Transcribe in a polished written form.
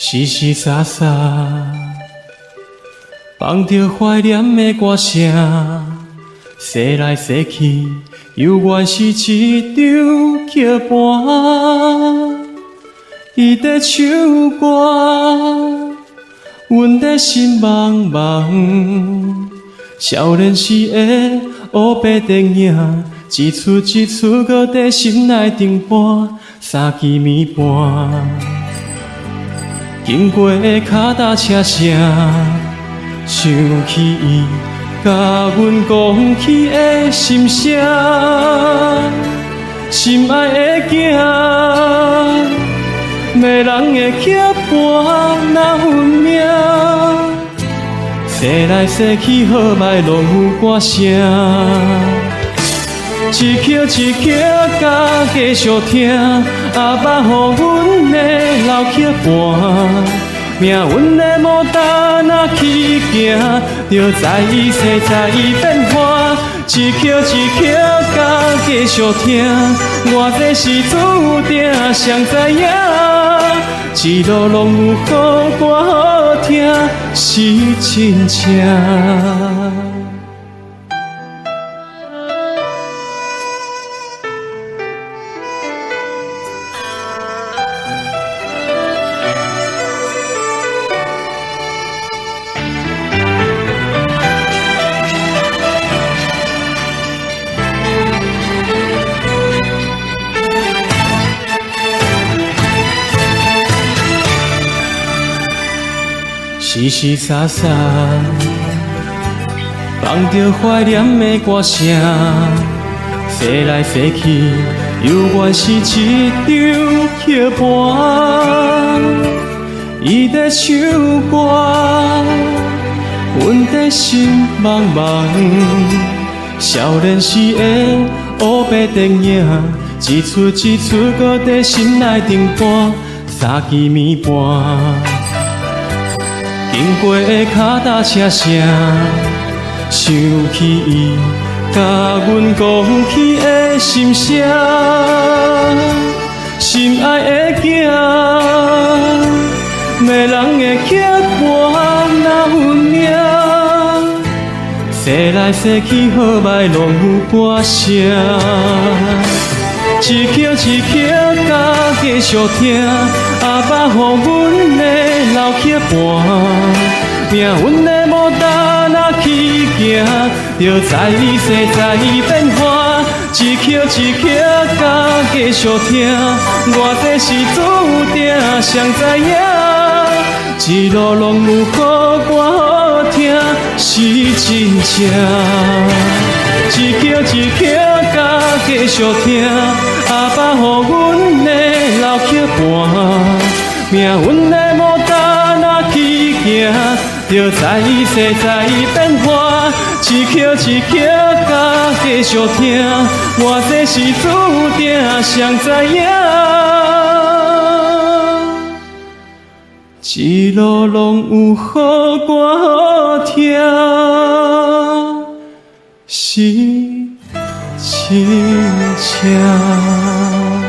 淅淅洒洒，放着怀念的歌声，洗来洗去，犹原是一张桥畔。伊在唱歌，阮在心茫茫。少年时的黑白电影，一出一出，搁在心内停伴，三更暝半。经过的脚踏车声，想起伊甲阮讲起的心声，心爱的囝，迷人的骑伴那运命，洗来洗去好歹拢有歌声，一曲一曲甲继续听，阿爸予阮的老曲伴，命运的牡丹若去行，就知伊世在伊变化，一曲一曲甲继续听，偌济是注定谁知影，一路拢有好歌好听，是真正。淅淅洒洒，放着怀念的歌声，洗来洗去，犹原是一张桥畔。伊在唱歌，阮在心茫茫。少年时的黑白电影，一出一出，搁在心内停伴，三更暝半。经过的脚踏车声，想起伊甲阮讲起的心声，心爱的囝，迷人的骑伴那运命，洗来洗去好歹拢有歌声，一曲一曲甲继续听，阿爸予阮的老曲伴，命运的牡丹若去行，就知伊世在伊变化，一曲一曲甲继续听，偌济是注定谁知影，一路拢有好歌好听，是真正。一曲一曲甲继续听，阿爸予阮的老曲伴，命运的牡丹若去行，就知伊世在伊变化，一曲一曲甲继续听，偌济是注定谁知影，一路拢有好歌好听，是真正。